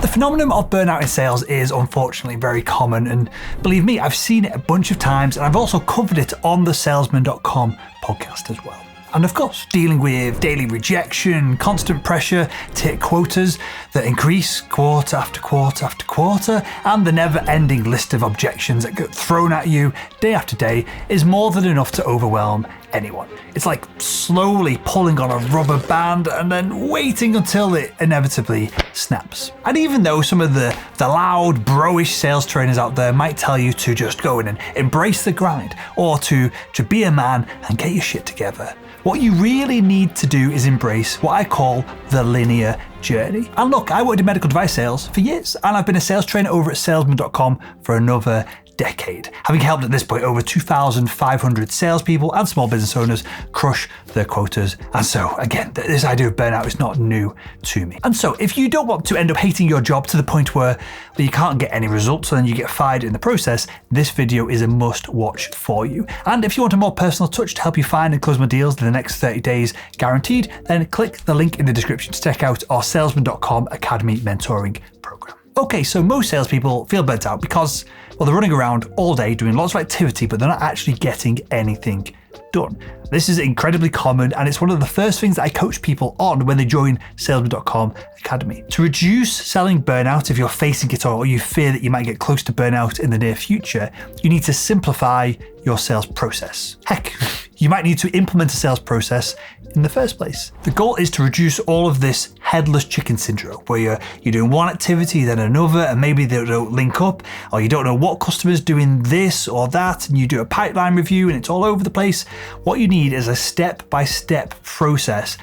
The phenomenon of burnout in sales is unfortunately very common, and believe me, I've seen it a bunch of times, and I've also covered it on the Salesman.com podcast as well. And of course, dealing with daily rejection, constant pressure to hit quotas that increase quarter after quarter after quarter, and the never-ending list of objections that get thrown at you day after day is more than enough to overwhelm anyone. It's like slowly pulling on a rubber band and then waiting until it inevitably snaps. And even though some of the loud, bro-ish sales trainers out there might tell you to just go in and embrace the grind, or to be a man and get your shit together, what you really need to do is embrace what I call the linear journey. And look, I worked in medical device sales for years, and I've been a sales trainer over at Salesman.com for another decade, having helped at this point over 2,500 salespeople and small business owners crush their quotas. And so again, this idea of burnout is not new to me. And so if you don't want to end up hating your job to the point where you can't get any results and then you get fired in the process, this video is a must watch for you. And if you want a more personal touch to help you find and close more deals in the next 30 days guaranteed, then click the link in the description to check out our Salesman.com Academy mentoring program. Okay, so most salespeople feel burnt out because, well, they're running around all day doing lots of activity, but they're not actually getting anything done. This is incredibly common, and it's one of the first things that I coach people on when they join Salesman.com Academy. To reduce selling burnout, if you're facing it or you fear that you might get close to burnout in the near future, you need to simplify your sales process. Heck, you might need to implement a sales process in the first place. The goal is to reduce all of this headless chicken syndrome, where you're doing one activity, then another, and maybe they don't link up, or you don't know what customer's doing this or that, and you do a pipeline review and it's all over the place. What you need is a step-by-step process,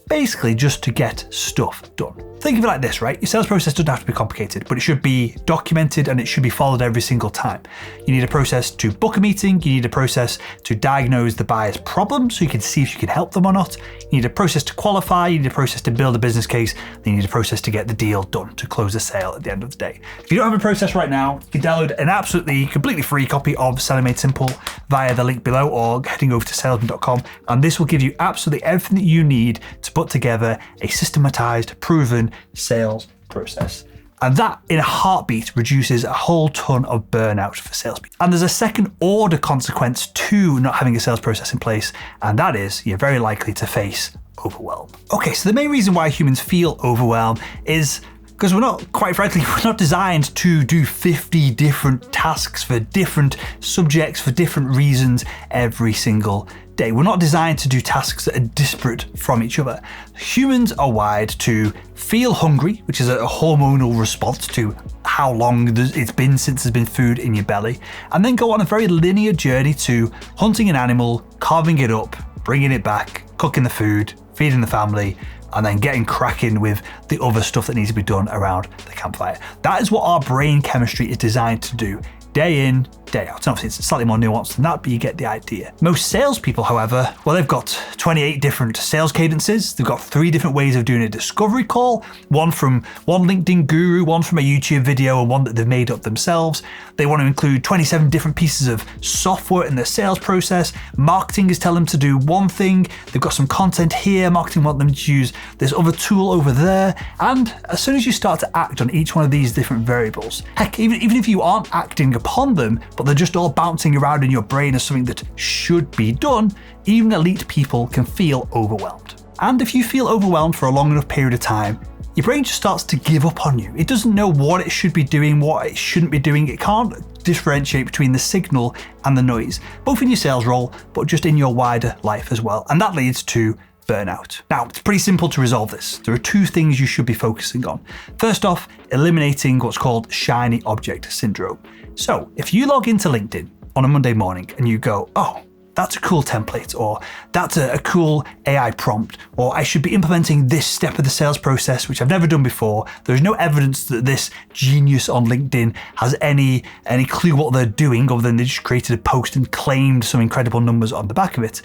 basically just to get stuff done. Think of it like this, right? Your sales process doesn't have to be complicated, but it should be documented and it should be followed every single time. You need a process to book a meeting. You need a process to diagnose the buyer's problem so you can see if you can help them or not. You need a process to qualify. You need a process to build a business case. Then you need a process to get the deal done, to close the sale at the end of the day. If you don't have a process right now, you can download an absolutely completely free copy of Selling Made Simple via the link below or heading over to salesman.com. And this will give you absolutely everything that you need to put together a systematized, proven sales process. And that, in a heartbeat, reduces a whole ton of burnout for salespeople. And there's a second order consequence to not having a sales process in place, and that is you're very likely to face overwhelm. Okay, so the main reason why humans feel overwhelmed is because we're not designed to do 50 different tasks for different subjects for different reasons every single day. We're not designed to do tasks that are disparate from each other. Humans are wired to feel hungry, which is a hormonal response to how long it's been since there's been food in your belly, and then go on a very linear journey to hunting an animal, carving it up, bringing it back, cooking the food, feeding the family, and then getting cracking with the other stuff that needs to be done around the campfire. That is what our brain chemistry is designed to do, day in, day out. And obviously it's slightly more nuanced than that, but you get the idea. Most salespeople, however, well, they've got 28 different sales cadences. They've got 3 different ways of doing a discovery call, one from one LinkedIn guru, one from a YouTube video, and one that they've made up themselves. They want to include 27 different pieces of software in their sales process. Marketing is telling them to do one thing. They've got some content here. Marketing want them to use this other tool over there. And as soon as you start to act on each one of these different variables, heck, even if you aren't acting upon them, but they're just all bouncing around in your brain as something that should be done, even elite people can feel overwhelmed. And if you feel overwhelmed for a long enough period of time, your brain just starts to give up on you. It doesn't know what it should be doing, what it shouldn't be doing. It can't differentiate between the signal and the noise, both in your sales role, but just in your wider life as well. And that leads to burnout. Now, it's pretty simple to resolve this. There are 2 things you should be focusing on. First off, eliminating what's called shiny object syndrome. So if you log into LinkedIn on a Monday morning and you go, oh, that's a cool template, or that's a cool AI prompt, or I should be implementing this step of the sales process, which I've never done before. There's no evidence that this genius on LinkedIn has any clue what they're doing, other than they just created a post and claimed some incredible numbers on the back of it.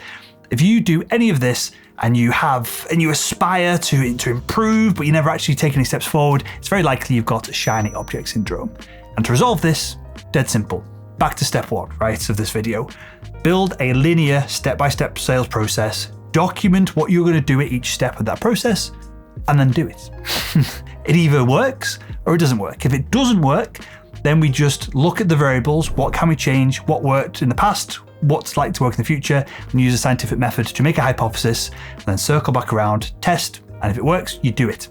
If you do any of this and you aspire to improve, but you never actually take any steps forward, it's very likely you've got shiny object syndrome. And to resolve this, dead simple. Back to step 1, right, of this video. Build a linear step-by-step sales process, document what you're going to do at each step of that process, and then do it. It either works or it doesn't work. If it doesn't work, then we just look at the variables. What can we change? What worked in the past? What's likely to work in the future? And use a scientific method to make a hypothesis and then circle back around, test, and if it works, you do it.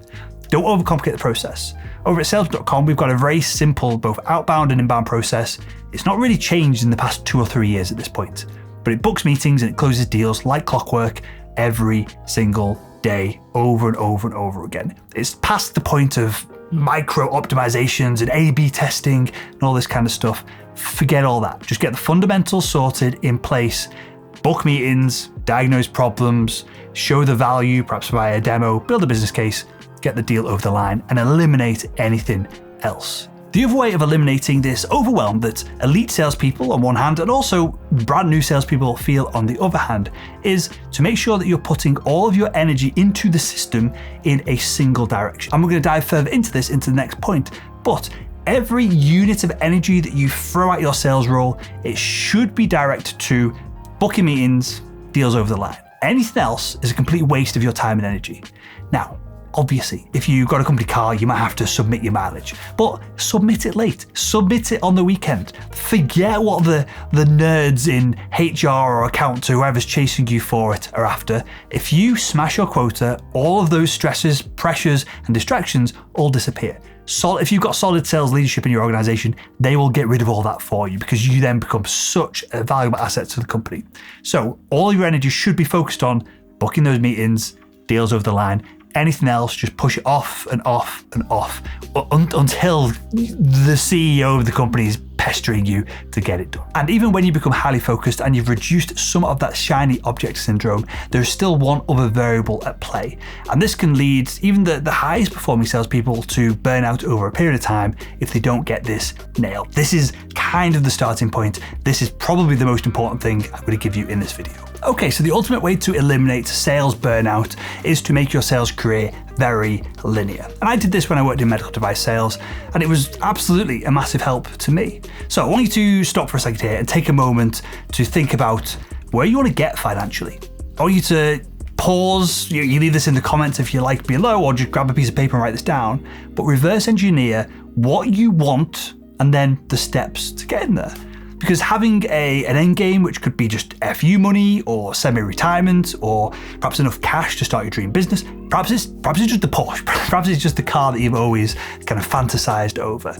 Don't overcomplicate the process. Over at Salesman.com, we've got a very simple, both outbound and inbound process. It's not really changed in the past 2 or 3 years at this point, but it books meetings and it closes deals like clockwork every single day, over and over and over again. It's past the point of micro optimizations and A/B testing and all this kind of stuff. Forget all that. Just get the fundamentals sorted in place, book meetings, diagnose problems, show the value, perhaps via a demo, build a business case, get the deal over the line, and eliminate anything else. The other way of eliminating this overwhelm that elite salespeople on one hand and also brand new salespeople feel on the other hand is to make sure that you're putting all of your energy into the system in a single direction. And we're going to dive further into this into the next point, but every unit of energy that you throw at your sales role, it should be directed to booking meetings, deals over the line. Anything else is a complete waste of your time and energy. Now, obviously, if you've got a company car, you might have to submit your mileage, but submit it late, submit it on the weekend. Forget what the nerds in HR or accounts or whoever's chasing you for it are after. If you smash your quota, all of those stresses, pressures, and distractions all disappear. So if you've got solid sales leadership in your organization, they will get rid of all that for you because you then become such a valuable asset to the company. So all your energy should be focused on booking those meetings, deals over the line. Anything else, just push it off and off and off until the CEO of the company is pestering you to get it done. And even when you become highly focused and you've reduced some of that shiny object syndrome, there's still one other variable at play. And this can lead even the highest performing salespeople to burn out over a period of time if they don't get this nailed. This is kind of the starting point. This is probably the most important thing I'm going to give you in this video. Okay, so the ultimate way to eliminate sales burnout is to make your sales career very linear. And I did this when I worked in medical device sales, and it was absolutely a massive help to me. So I want you to stop for a second here and take a moment to think about where you want to get financially. I want you to pause, you leave this in the comments if you like below, or just grab a piece of paper and write this down, but reverse engineer what you want and then the steps to get in there. Because having an end game, which could be just FU money or semi-retirement or perhaps enough cash to start your dream business, perhaps it's just the Porsche, perhaps it's just the car that you've always kind of fantasized over.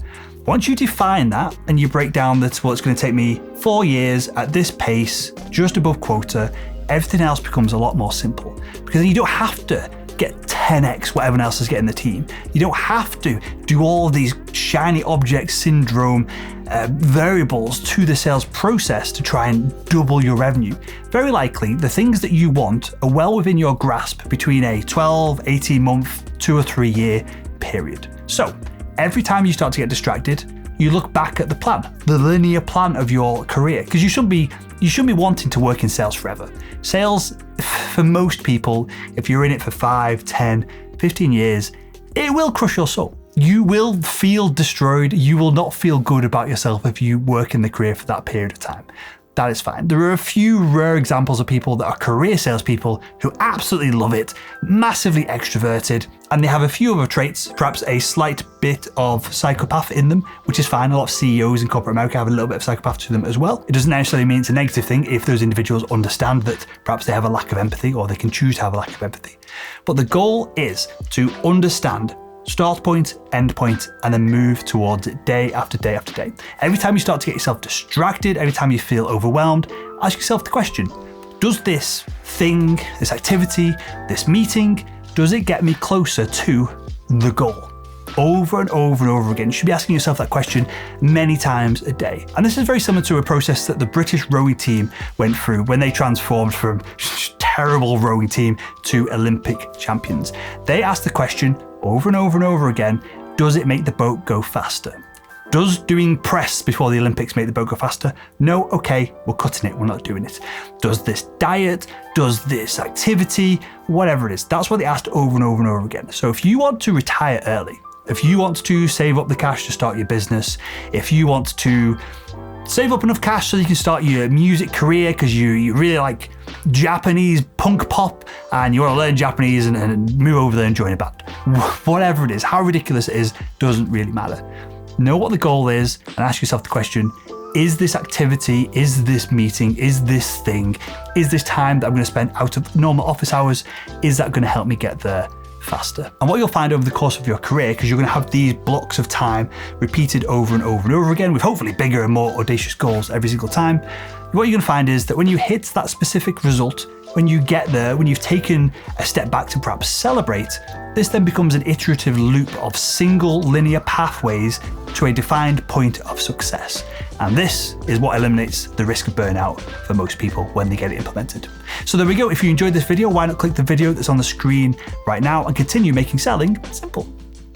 Once you define that and you break down that's what's going to take me 4 years at this pace, just above quota, everything else becomes a lot more simple. Because then you don't have to get 10x what everyone else is getting the team. You don't have to do all of these shiny object syndrome variables to the sales process to try and double your revenue. Very likely, the things that you want are well within your grasp between a 12, 18 month, 2 or 3 year period. So every time you start to get distracted, you look back at the plan, the linear plan of your career, because you shouldn't be wanting to work in sales forever. Sales, for most people, if you're in it for 5, 10, 15 years, it will crush your soul. You will feel destroyed. You will not feel good about yourself if you work in the career for that period of time. That is fine. There are a few rare examples of people that are career salespeople who absolutely love it, massively extroverted, and they have a few other traits, perhaps a slight bit of psychopath in them, which is fine. A lot of CEOs in corporate America have a little bit of psychopath to them as well. It doesn't necessarily mean it's a negative thing if those individuals understand that perhaps they have a lack of empathy or they can choose to have a lack of empathy. But the goal is to understand start point, end point, and then move towards it day after day after day. Every time you start to get yourself distracted, every time you feel overwhelmed, ask yourself the question, does this thing, this activity, this meeting, does it get me closer to the goal? Over and over and over again. You should be asking yourself that question many times a day. And this is very similar to a process that the British rowing team went through when they transformed from terrible rowing team to Olympic champions. They asked the question over and over and over again, does it make the boat go faster? Does doing press before the Olympics make the boat go faster? No, okay, we're cutting it, we're not doing it. Does this diet, does this activity, whatever it is, that's what they asked over and over and over again. So if you want to retire early, if you want to save up the cash to start your business, if you want to Save up enough cash so you can start your music career because you really like Japanese punk pop and you want to learn Japanese and move over there and join a band. Whatever it is, how ridiculous it is, doesn't really matter. Know what the goal is and ask yourself the question, is this activity, is this meeting, is this thing, is this time that I'm going to spend out of normal office hours, is that going to help me get there faster? And what you'll find over the course of your career, because you're going to have these blocks of time repeated over and over and over again with hopefully bigger and more audacious goals every single time, what you're going to find is that when you hit that specific result, when you get there, when you've taken a step back to perhaps celebrate, this then becomes an iterative loop of single linear pathways to a defined point of success. And this is what eliminates the risk of burnout for most people when they get it implemented. So there we go. If you enjoyed this video, why not click the video that's on the screen right now and continue making selling simple.